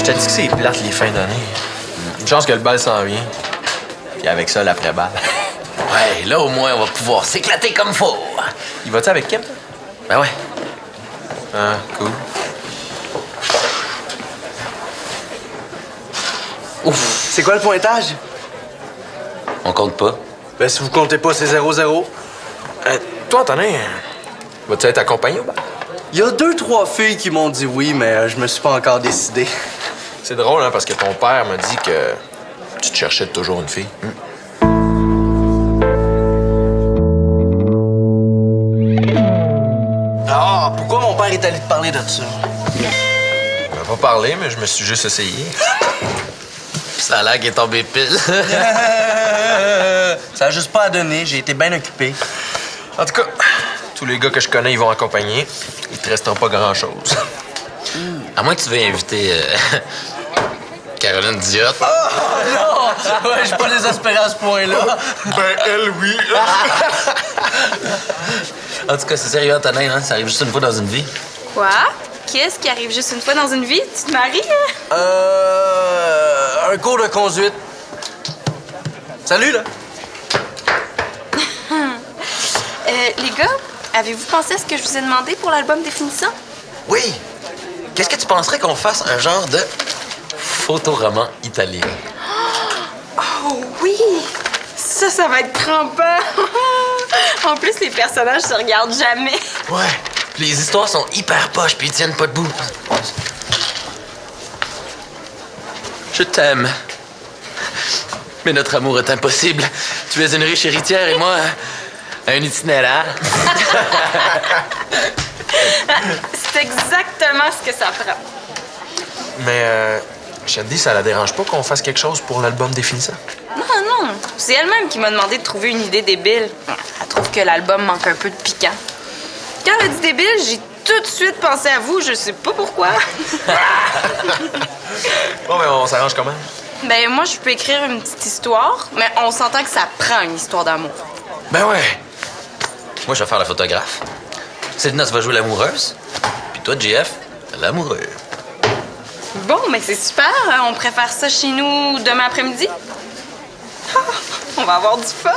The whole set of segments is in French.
t'ai dit que c'est plate les fins d'année. Une chance que le bal s'en vient. Puis avec ça, l'après-balle. Ouais, là, au moins, on va pouvoir s'éclater comme faut. Il va-tu avec Kim? Ben ouais. Ah, cool. Ouf. C'est quoi le pointage? On compte pas. Ben, si vous comptez pas, c'est 0-0. Toi, Antonin, vas-tu être accompagné au bal? Il y a 2-3 filles qui m'ont dit oui, mais je me suis pas encore décidé. C'est drôle, hein, parce que ton père m'a dit que tu te cherchais toujours une fille. Ah, pourquoi mon père est allé te parler de ça? Il m'a pas parlé, mais je me suis juste essayé. Ça a l'air qu'il est tombé pile. Ça a juste pas à donner, j'ai été bien occupé. En tout cas, tous les gars que je connais, ils vont accompagner. Il te restera pas grand-chose. À moins que tu veuilles inviter Caroline Diot. Oh non! Ouais, je suis pas désespéré à ce point-là. Ben, elle, oui. En tout cas, c'est sérieux, Antonin, hein? Ça arrive juste une fois dans une vie. Quoi? Qu'est-ce qui arrive juste une fois dans une vie? Tu te maries, hein? Un cours de conduite. Salut, là. Les gars, avez-vous pensé à ce que je vous ai demandé pour l'album Définition? Oui! Qu'est-ce que tu penserais qu'on fasse un genre de photoroman italien? Oh oui! Ça va être crampant! En plus, les personnages se regardent jamais. Ouais. Puis les histoires sont hyper poches puis ils tiennent pas debout. Je t'aime. Mais notre amour est impossible. Tu es une riche héritière et moi, un itinéraire. C'est exactement ce que ça prend. Mais, Shandy, ça la dérange pas qu'on fasse quelque chose pour l'album Définissant? Non. C'est elle-même qui m'a demandé de trouver une idée débile. Elle trouve que l'album manque un peu de piquant. Quand elle a dit débile, j'ai tout de suite pensé à vous. Je sais pas pourquoi. Bon, mais on s'arrange comment? Ben, moi, je peux écrire une petite histoire, mais on s'entend que ça prend une histoire d'amour. Ben ouais. Moi, je vais faire la photographe. Célina, tu vas jouer l'amoureuse. Puis toi, JF, l'amoureux. Bon, mais c'est super. On préfère ça chez nous demain après-midi. Ah, on va avoir du fun.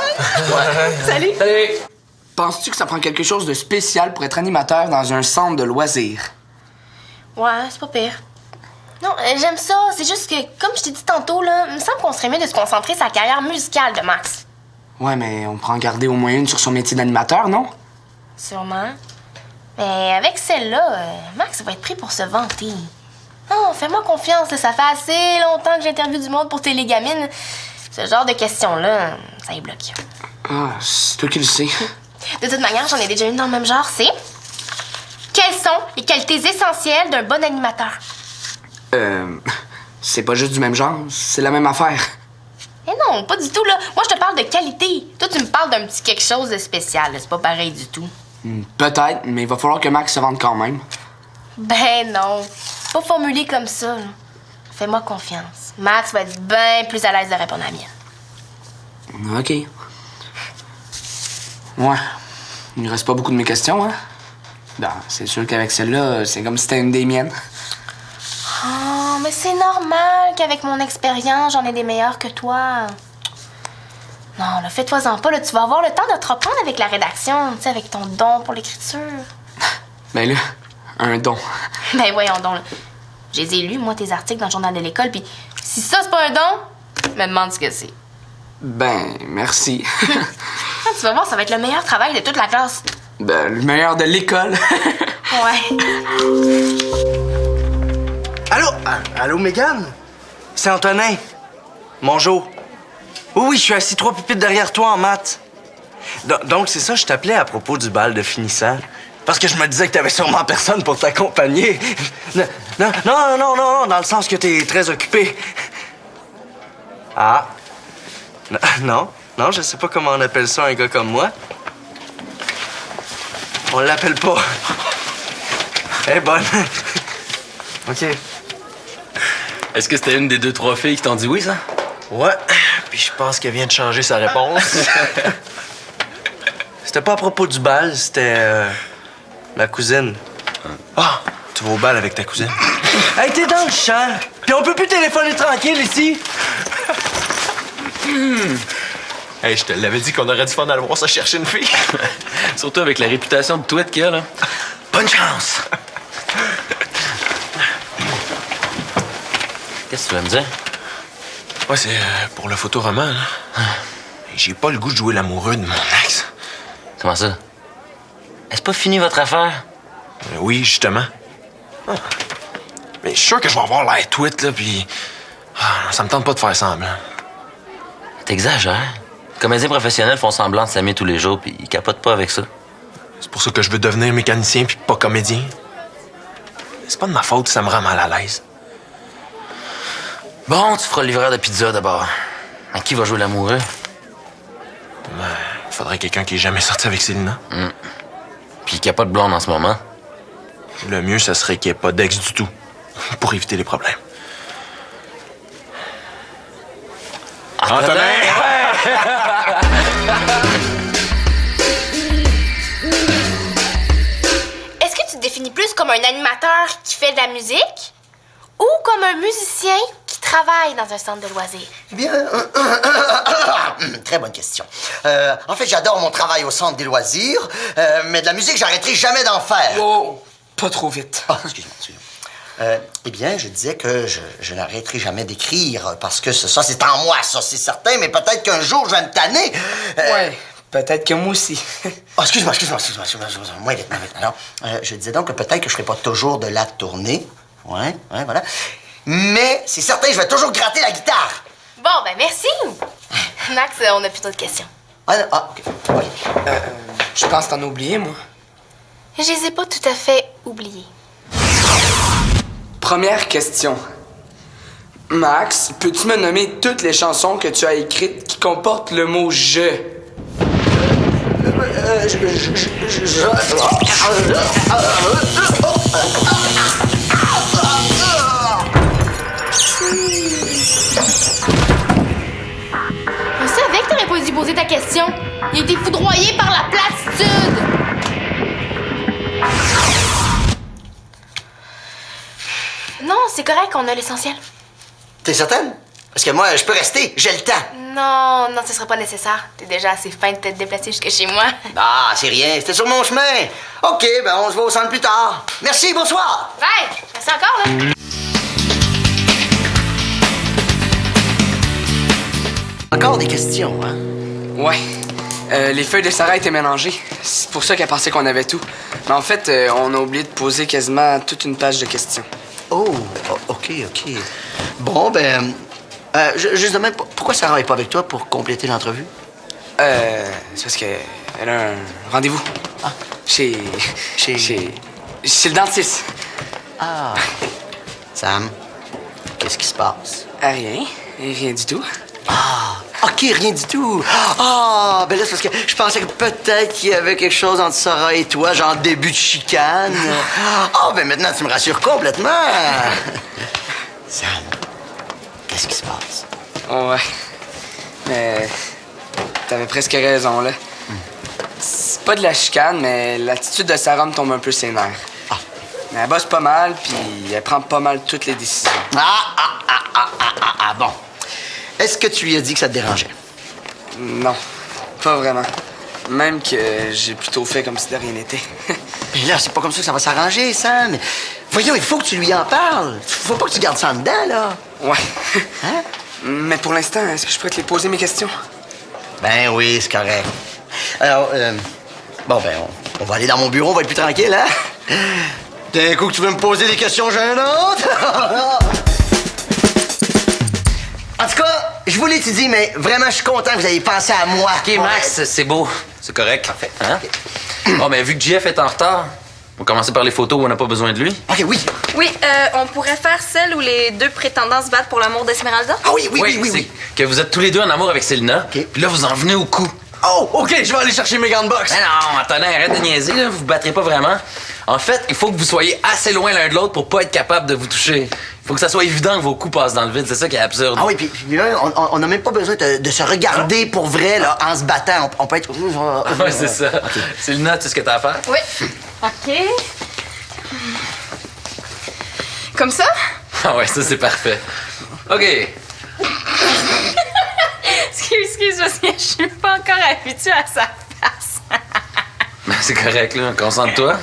Salut. Salut. Penses-tu que ça prend quelque chose de spécial pour être animateur dans un centre de loisirs? Ouais, c'est pas pire. Non, j'aime ça. C'est juste que, comme je t'ai dit tantôt, là, il me semble qu'on serait mieux de se concentrer sur la carrière musicale de Max. Ouais, mais on prend en garder au moins une sur son métier d'animateur, non? Sûrement. Mais avec celle-là, Max va être pris pour se vanter. Non, fais-moi confiance, là, ça fait assez longtemps que j'interviewe du monde pour Télégamine. Ce genre de questions-là, ça y bloque. Ah, c'est toi qui le sais. De toute manière, j'en ai déjà une dans le même genre, c'est... Quelles sont les qualités essentielles d'un bon animateur? C'est pas juste du même genre, c'est la même affaire. Eh non, pas du tout, là. Moi, je te parle de qualité. Toi, tu me parles d'un petit quelque chose de spécial, là. C'est pas pareil du tout. Peut-être, mais il va falloir que Max se vende quand même. Ben non. Pas formulé comme ça, là. Fais-moi confiance. Max va être bien plus à l'aise de répondre à la mienne. OK. Ouais. Il reste pas beaucoup de mes questions, hein? Ben, c'est sûr qu'avec celle-là, c'est comme si c'était une des miennes. Oh, mais c'est normal qu'avec mon expérience, j'en ai des meilleurs que toi. Non, là, fais-toi-en pas, là. Tu vas avoir le temps de te reprendre avec la rédaction, tu sais, avec ton don pour l'écriture. Ben là, un don. Ben voyons donc, là. Je les ai lus, moi, tes articles dans le journal de l'école, puis si ça, c'est pas un don, me demande ce que c'est. Ben, merci. Ah, tu vas voir, ça va être le meilleur travail de toute la classe. Ben, le meilleur de l'école. Ouais. Allô? Allô, Mégane? C'est Antonin. Bonjour. Oui, je suis assis 3 pupitres derrière toi en maths. Donc, c'est ça, je t'appelais à propos du bal de finissant. Parce que je me disais que t'avais sûrement personne pour t'accompagner. Non, dans le sens que t'es très occupé. Ah. Non, je sais pas comment on appelle ça un gars comme moi. On l'appelle pas. Elle est bonne. OK. Est-ce que c'était une des 2-3 filles qui t'ont dit oui, ça? Ouais, puis je pense qu'elle vient de changer sa réponse. C'était pas à propos du bal, c'était ma cousine. Ah, tu vas au bal avec ta cousine? Hey, t'es dans le champ. Puis on peut plus téléphoner tranquille ici. Hey, je te l'avais dit qu'on aurait du fun à aller voir ça chercher une fille. Surtout avec la réputation de tweet qu'il y a, là. Bonne chance! Qu'est-ce que tu veux me dire? Ouais, c'est pour le photoroman. Là. J'ai pas le goût de jouer l'amoureux de mon ex. Comment ça? Est-ce pas fini votre affaire? Oui, justement. Ah. Mais je suis sûr que je vais avoir l'air tweet, là, puis... ça me tente pas de faire semblant. T'exagères. Les comédiens professionnels font semblant de s'aimer tous les jours, puis ils capotent pas avec ça. C'est pour ça que je veux devenir mécanicien puis pas comédien. C'est pas de ma faute si ça me rend mal à l'aise. Bon, tu feras le livreur de pizza d'abord. À qui va jouer l'amoureux? Ben, il faudrait quelqu'un qui ait jamais sorti avec Célina. Puis qui a pas de blonde en ce moment. Le mieux, ça serait qu'il n'y ait pas d'ex du tout, pour éviter les problèmes. Antonin! Est-ce que tu te définis plus comme un animateur qui fait de la musique ou comme un musicien qui travaille dans un centre de loisirs? Eh bien, très bonne question. En fait, j'adore mon travail au centre des loisirs, mais de la musique, j'arrêterai jamais d'en faire. Oh, pas trop vite. Ah, excuse-moi. Eh bien, je disais que je n'arrêterai jamais d'écrire, parce que ça, c'est en moi, ça, c'est certain, mais peut-être qu'un jour, je vais me tanner. Ouais, peut-être que moi aussi. Oh, excuse-moi. Moins vite. Alors, je disais donc que peut-être que je ferai pas toujours de la tournée. Ouais, voilà. Mais c'est certain, je vais toujours gratter la guitare. Bon, ben merci. Max, on a plus d'autres questions. OK. Ouais. Je pense que t'en as oublié, moi. Je les ai pas tout à fait oubliés. Première question. Max, peux-tu me nommer toutes les chansons que tu as écrites qui comportent le mot « je » ? Je savais que t'aurais pas dû poser ta question. Il a été foudroyé par la platitude. Non, c'est correct, on a l'essentiel. T'es certaine? Parce que moi, je peux rester, j'ai le temps. Non, ce sera pas nécessaire. T'es déjà assez fin de te déplacer jusque chez moi. Ah, c'est rien, c'était sur mon chemin. OK, ben on se voit au centre plus tard. Merci, bonsoir. Ouais, merci encore, là. Encore des questions, hein? Ouais. Les feuilles de Sarah étaient mélangées. C'est pour ça qu'elle pensait qu'on avait tout. Mais en fait, on a oublié de poser quasiment toute une page de questions. Oh, OK. Bon, ben... juste demain, pourquoi Sarah n'est pas avec toi pour compléter l'entrevue? C'est parce qu'elle a un rendez-vous. Ah. Chez le dentiste. Ah. Sam, qu'est-ce qui se passe? Rien du tout. Ah, OK, rien du tout. Ah, ben là, c'est parce que je pensais que peut-être qu'il y avait quelque chose entre Sarah et toi, genre début de chicane. Ah, ben maintenant, tu me rassures complètement. Sam, qu'est-ce qui se passe? Ouais. Mais t'avais presque raison, là. C'est pas de la chicane, mais l'attitude de Sarah me tombe un peu ses nerfs. Ah. Mais elle bosse pas mal, puis elle prend pas mal toutes les décisions. Bon. Est-ce que tu lui as dit que ça te dérangeait? Non, pas vraiment. Même que j'ai plutôt fait comme si de rien n'était. Mais là, c'est pas comme ça que ça va s'arranger, Sam. Voyons, il faut que tu lui en parles. Faut pas que tu gardes ça en dedans, là. Ouais. Hein? Mais pour l'instant, est-ce que je pourrais te les poser mes questions? Ben oui, c'est correct. Alors, bon, ben, on va aller dans mon bureau, on va être plus tranquille, hein? D'un coup que tu veux me poser des questions gênantes? En tout cas, je vous l'ai dit, mais vraiment, je suis content que vous ayez pensé à moi. OK, Max, c'est beau. C'est correct. Parfait. Hein? Bon, mais vu que JF est en retard, on va commencer par les photos où on n'a pas besoin de lui. OK, oui. Oui, on pourrait faire celle où les deux prétendants se battent pour l'amour d'Esmeralda. Ah oui. C'est que vous êtes tous les deux en amour avec Célina. OK. Puis là, vous en venez au coup. Oh, OK, je vais aller chercher mes gants de boxe. Mais non, Antonin, arrête de niaiser, là. Vous vous battrez pas vraiment. En fait, il faut que vous soyez assez loin l'un de l'autre pour pas être capable de vous toucher. Il faut que ça soit évident que vos coups passent dans le vide. C'est ça qui est absurde. Ah oui, puis on n'a même pas besoin de se regarder pour vrai, là, en se battant. On peut être... Ouais, c'est ça. Célina, tu sais ce que t'as à faire? Oui. OK. Comme ça? Ah ouais, ça, c'est parfait. OK. Excuse, parce que je suis pas encore habituée à sa face. Ben, c'est correct, là. Concentre-toi.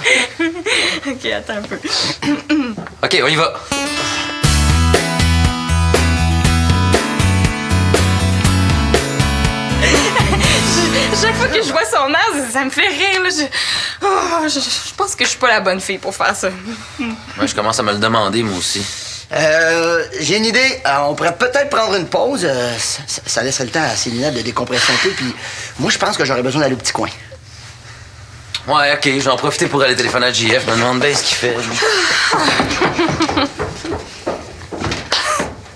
OK, attends un peu. OK, on y va. Chaque fois que je vois son air, ça me fait rire. Là. Je pense que je suis pas la bonne fille pour faire ça. Ouais, je commence à me le demander, moi aussi. J'ai une idée. On pourrait peut-être prendre une pause. Ça laisserait le temps à Célina de décompresser un peu. Puis moi, je pense que j'aurais besoin d'aller au petit coin. Ouais, OK, je vais en profiter pour aller téléphoner à JF. Je me demande bien ce qu'il fait. lui.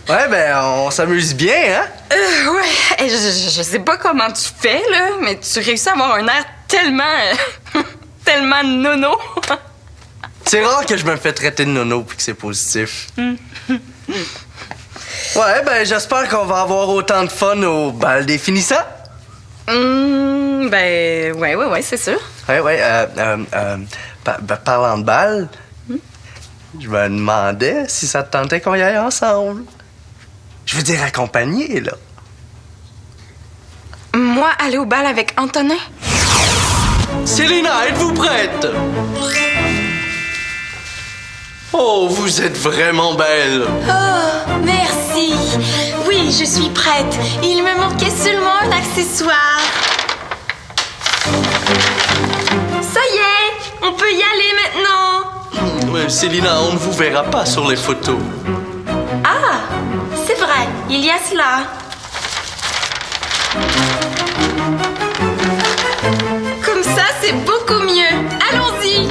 Ouais, ben, on s'amuse bien, hein? Ouais, je sais pas comment tu fais, là, mais tu réussis à avoir un air tellement... tellement nono. C'est rare que je me fais traiter de nono puis que c'est positif. Ouais, ben, j'espère qu'on va avoir autant de fun au bal des finissants. Ben, ouais, c'est sûr. Ouais, parlant de bal, je me demandais si ça te tentait qu'on y aille ensemble. Je veux dire accompagné, là. Moi, aller au bal avec Antonin? Célina, êtes-vous prête? Oh, vous êtes vraiment belle. Oh, merci. Oui, je suis prête. Il me manquait seulement un accessoire. Ça y est, on peut y aller maintenant. Ouais, Célina, on ne vous verra pas sur les photos. Ah, c'est vrai, il y a cela. Comme ça, c'est beaucoup mieux. Allons-y.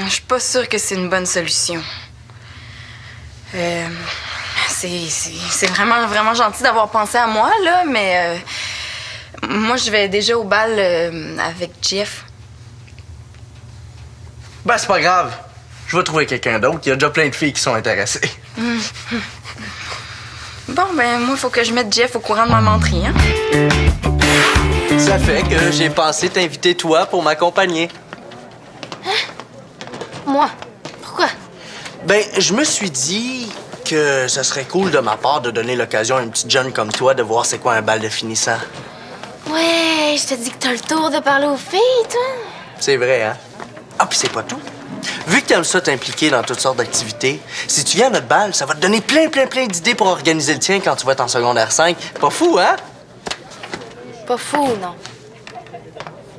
Je suis pas sûre que c'est une bonne solution. C'est vraiment, vraiment gentil d'avoir pensé à moi, là, mais moi, je vais déjà au bal avec Jeff. Ben, c'est pas grave. Je vais trouver quelqu'un d'autre. Il y a déjà plein de filles qui sont intéressées. Bon, ben, moi, il faut que je mette Jeff au courant de ma menterie, hein? Ça fait que j'ai pensé t'inviter toi pour m'accompagner. Moi, pourquoi? Ben, je me suis dit que ce serait cool de ma part de donner l'occasion à une petite jeune comme toi de voir c'est quoi un bal de finissant. Ouais, je te dis que t'as le tour de parler aux filles, toi. C'est vrai, hein? Ah, puis c'est pas tout. Vu que t'aimes ça t'impliquer dans toutes sortes d'activités, si tu viens à notre bal, ça va te donner plein d'idées pour organiser le tien quand tu vas être en secondaire 5. Pas fou, hein? Pas fou, non.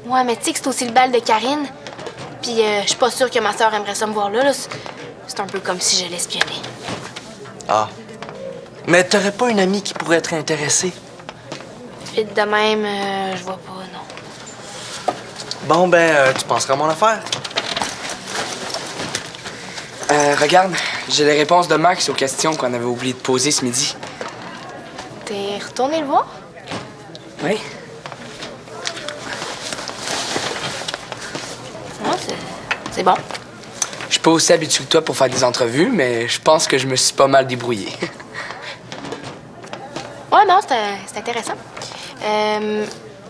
Ouais, mais tu sais que c'est aussi le bal de Karine. Puis je suis pas sûre que ma sœur aimerait ça me voir là. C'est un peu comme si je l'espionnais. Ah. Mais t'aurais pas une amie qui pourrait être intéressée? Vite de même, je vois pas, non. Bon, ben, tu penseras à mon affaire. Regarde, j'ai les réponses de Max aux questions qu'on avait oublié de poser ce midi. T'es retourné le voir? Oui. Ouais, c'est bon. Je suis pas aussi habitué que toi pour faire des entrevues, mais je pense que je me suis pas mal débrouillé. Ouais, non, c'est intéressant.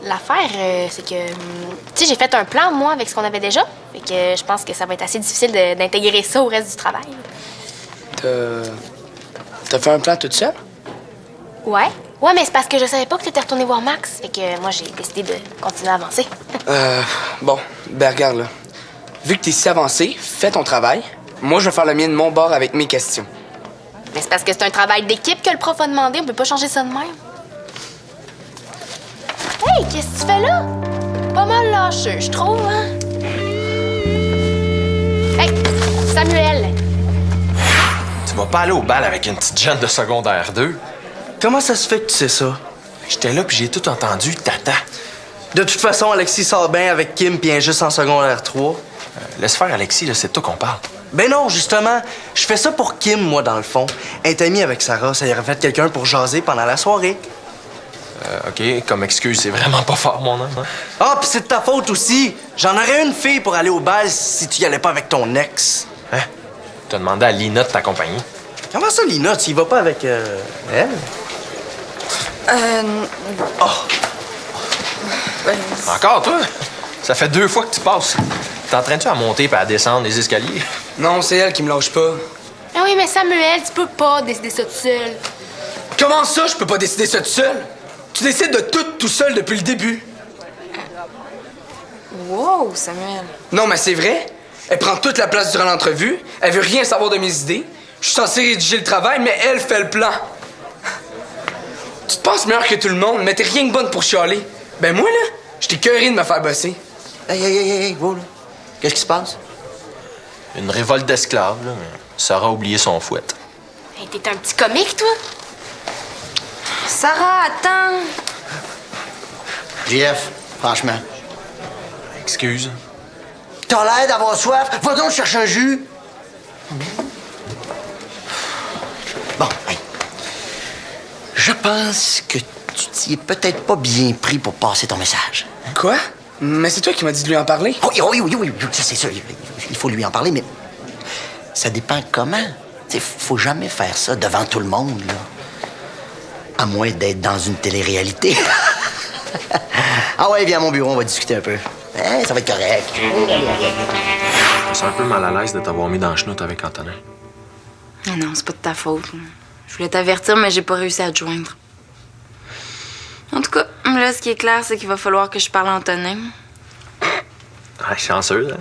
L'affaire, c'est que... tu sais, j'ai fait un plan, moi, avec ce qu'on avait déjà. Fait que je pense que ça va être assez difficile d'intégrer ça au reste du travail. T'as fait un plan toute seule? Ouais. Ouais, mais c'est parce que je savais pas que t'étais retourné voir Max. Fait que moi, j'ai décidé de continuer à avancer. Bon, ben regarde, là. Vu que t'es si avancé, fais ton travail. Moi, je vais faire le mien de mon bord avec mes questions. Mais c'est parce que c'est un travail d'équipe que le prof a demandé. On peut pas changer ça de même. Hey, qu'est-ce que tu fais là? Pas mal lâcheux, je trouve, hein? Hey, Samuel! Tu vas pas aller au bal avec une petite jeune de secondaire 2? Comment ça se fait que tu sais ça? J'étais là puis j'ai tout entendu, tata. De toute façon, Alexis sort bien avec Kim puis juste en secondaire 3. Laisse faire, Alexis, là, c'est de toi qu'on parle. Ben non, justement. Je fais ça pour Kim, moi, dans le fond. Elle est amie avec Sarah. Ça y aurait fait quelqu'un pour jaser pendant la soirée. OK, comme excuse, c'est vraiment pas fort, mon homme. Hein? Ah, puis c'est de ta faute aussi. J'en aurais une fille pour aller au bal si tu y allais pas avec ton ex. Hein? T'as demandé à Lina de t'accompagner. Comment ça, Lina? Tu y vas pas avec elle? Encore, toi? Ça fait 2 fois que tu passes. T'entraînes-tu à monter et à descendre les escaliers? Non, c'est elle qui me lâche pas. Ah oui, mais Samuel, tu peux pas décider ça tout seul. Comment ça, je peux pas décider ça tout seul? Tu décides de tout seul depuis le début. Wow, Samuel. Non, mais c'est vrai. Elle prend toute la place durant l'entrevue. Elle veut rien savoir de mes idées. Je suis censé rédiger le travail, mais elle fait le plan. Tu te penses meilleur que tout le monde, mais t'es rien que bonne pour chialer. Ben moi, là, j'étais curé de me faire bosser. Hey, wow, là. Qu'est-ce qui se passe? Une révolte d'esclaves, là. Sarah a oublié son fouet. Hey, t'es un petit comique, toi? Sarah, attends. JF, franchement. Excuse. T'as l'air d'avoir soif. Va donc chercher un jus. Bon, hey. Je pense que tu t'y es peut-être pas bien pris pour passer ton message. Quoi? Mais c'est toi qui m'as dit de lui en parler. Oui, ça c'est sûr. Il faut lui en parler, mais ça dépend comment. T'sais, faut jamais faire ça devant tout le monde, là. À moins d'être dans une télé-réalité. Ah ouais, viens à mon bureau, on va discuter un peu. Ça va être correct. Je suis un peu mal à l'aise de t'avoir mis dans le chenoute avec Antonin. Ah non, c'est pas de ta faute. Je voulais t'avertir, mais j'ai pas réussi à te joindre. En tout cas, là, ce qui est clair, c'est qu'il va falloir que je parle à Antonin. Ah, chanceuse, hein?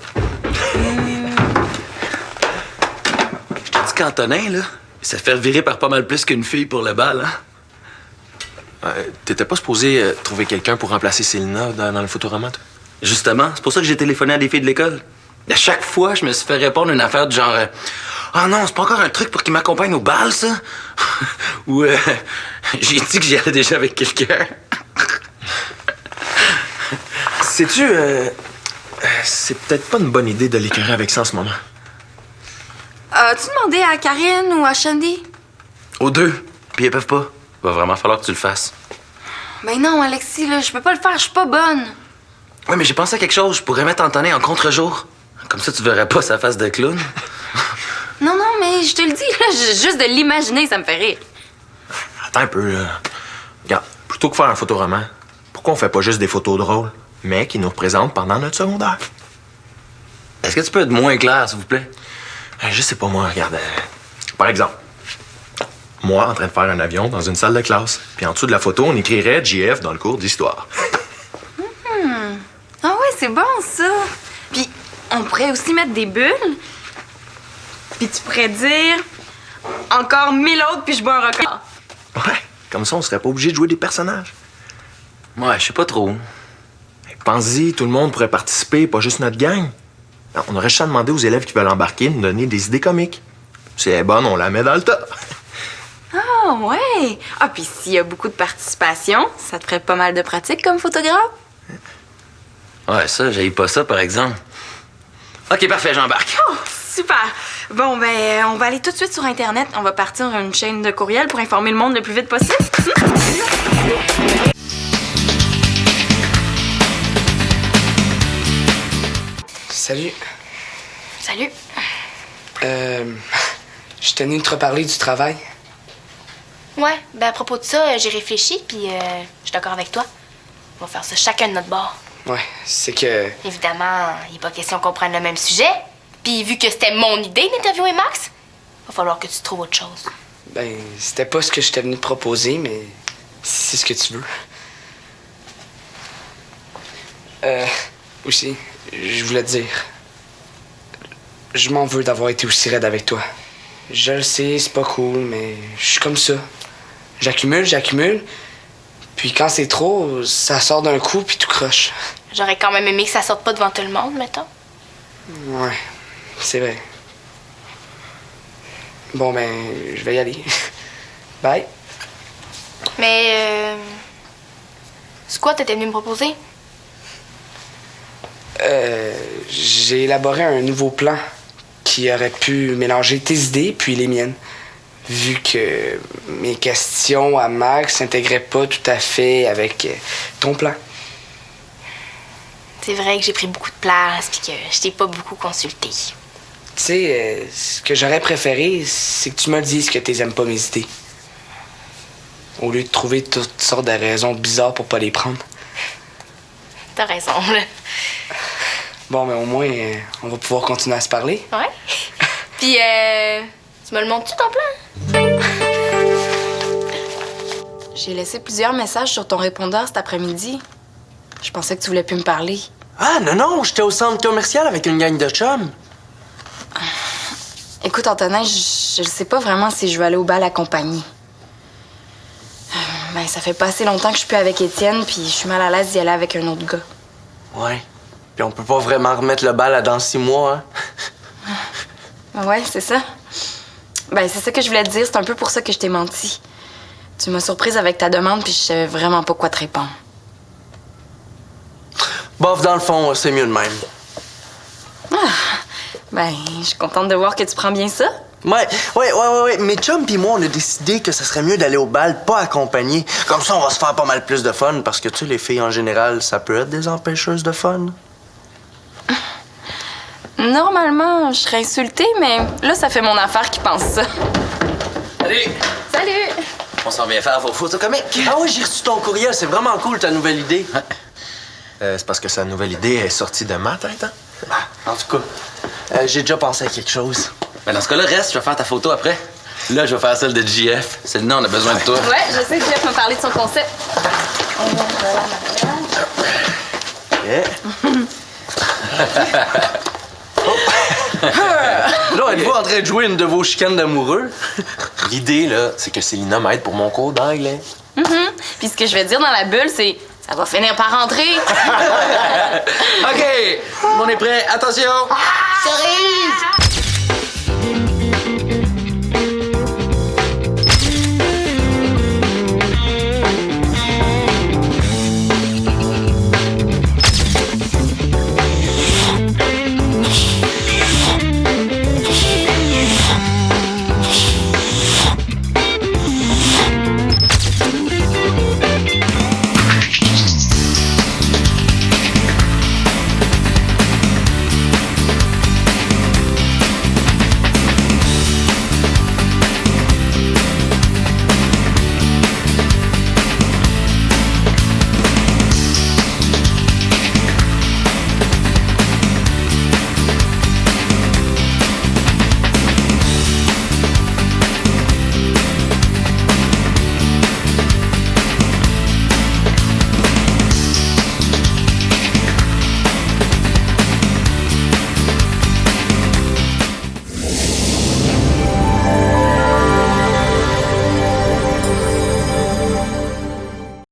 Je t'ai dit qu'Antonin, là, il s'est fait virer par pas mal plus qu'une fille pour le bal, hein? T'étais pas supposé trouver quelqu'un pour remplacer Célina dans le Photorama, toi? Justement, c'est pour ça que j'ai téléphoné à des filles de l'école. À chaque fois, je me suis fait répondre une affaire du genre ah non, c'est pas encore un truc pour qu'il m'accompagne au bal, ça? Ou j'ai dit que j'y allais déjà avec quelqu'un. Sais-tu, c'est peut-être pas une bonne idée de l'écœurer avec ça en ce moment. As-tu demandé à Karine ou à Shandy? Aux deux. Puis elles peuvent pas. Va vraiment falloir que tu le fasses. Ben non, Alexis, là, je peux pas le faire, je suis pas bonne. Oui, mais j'ai pensé à quelque chose. Je pourrais mettre Antonin en contre-jour. Comme ça, tu verrais pas sa face de clown. Non, mais je te le dis, là, juste de l'imaginer, ça me fait rire. Attends un peu, là. Regarde, plutôt que faire un photoroman, pourquoi on fait pas juste des photos drôles, mais qui nous représentent pendant notre secondaire? Est-ce que tu peux être moins clair, s'il vous plaît? Je sais pas, moi, regarde. Par exemple, moi en train de faire un avion dans une salle de classe, puis en dessous de la photo, on écrirait JF dans le cours d'histoire. Ah ouais, c'est bon, ça. Puis, on pourrait aussi mettre des bulles. Puis tu pourrais dire encore 1000 autres, puis je bats un record. Ouais, comme ça, on serait pas obligé de jouer des personnages. Ouais, je sais pas trop. Pense-y, tout le monde pourrait participer, pas juste notre gang. On aurait juste à demander aux élèves qui veulent embarquer de nous donner des idées comiques. Si elle est bonne, on la met dans le tas. Ah ouais. Ah, puis s'il y a beaucoup de participation, ça te ferait pas mal de pratique comme photographe. Ouais, ça, j'haïs pas ça, par exemple. OK, parfait, j'embarque. Oh, super. Bon, ben, on va aller tout de suite sur Internet. On va partir une chaîne de courriel pour informer le monde le plus vite possible. Salut. Salut. Je tenais de te reparler du travail. Ouais, ben à propos de ça, j'ai réfléchi, puis je suis d'accord avec toi. On va faire ça chacun de notre bord. Ouais, c'est que... Évidemment, il n'est pas question qu'on prenne le même sujet. Puis vu que c'était mon idée d'interviewer Max, va falloir que tu trouves autre chose. Ben, c'était pas ce que je t'ai venu te proposer, mais si c'est ce que tu veux. Aussi, je voulais te dire... Je m'en veux d'avoir été aussi raide avec toi. Je le sais, c'est pas cool, mais je suis comme ça. J'accumule, puis quand c'est trop, ça sort d'un coup, puis tout croche. J'aurais quand même aimé que ça sorte pas devant tout le monde, mettons. Ouais, c'est vrai. Bon, ben, je vais y aller. Bye. Mais, c'est quoi t'étais venu me proposer? J'ai élaboré un nouveau plan qui aurait pu mélanger tes idées puis les miennes. Vu que mes questions à Max s'intégraient pas tout à fait avec ton plan. C'est vrai que j'ai pris beaucoup de place puis que je t'ai pas beaucoup consulté. Tu sais, ce que j'aurais préféré, c'est que tu me dises que t'aimes pas mes idées. Au lieu de trouver toutes sortes de raisons bizarres pour pas les prendre. T'as raison, là. Bon, mais au moins, on va pouvoir continuer à se parler. Ouais. Puis, tu me le montres-tu ton plan? J'ai laissé plusieurs messages sur ton répondeur cet après-midi. Je pensais que tu voulais plus me parler. Ah, non, j'étais au centre commercial avec une gang de chums. Écoute, Antonin, je sais pas vraiment si je veux aller au bal accompagné. Ben, ça fait pas assez longtemps que je suis plus avec Étienne, puis je suis mal à l'aise d'y aller avec un autre gars. Ouais. Puis on peut pas vraiment remettre le bal à dans 6 mois, hein? Ouais, c'est ça. Ben, c'est ça que je voulais te dire. C'est un peu pour ça que je t'ai menti. Tu m'as surprise avec ta demande, puis je savais vraiment pas quoi te répondre. Bof, dans le fond, c'est mieux de même. Ben, je suis contente de voir que tu prends bien ça. Ouais. Mes chums pis moi, on a décidé que ça serait mieux d'aller au bal, pas accompagné. Comme ça, on va se faire pas mal plus de fun, parce que, tu sais, les filles, en général, ça peut être des empêcheuses de fun. Normalement, je serais insultée, mais là, ça fait mon affaire qui pense ça. Salut! Salut! On s'en vient faire vos photos comiques. Ah oui, j'ai reçu ton courriel, c'est vraiment cool, ta nouvelle idée. C'est parce que sa nouvelle idée est sortie de ma tête, hein? En tout cas, j'ai déjà pensé à quelque chose. Ben dans ce cas-là, reste, je vais faire ta photo après. Là, je vais faire celle de JF. Celle-là, on a besoin de toi. Ouais, je sais que Jeff m'a parlé de son concept. Yeah. Là, êtes-vous en train de jouer une de vos chicanes d'amoureux? L'idée, là, c'est que Célina m'aide pour mon cours d'anglais. Puis ce que je vais dire dans la bulle, c'est ça va finir par rentrer. OK! On est prêt. Attention! Cerise!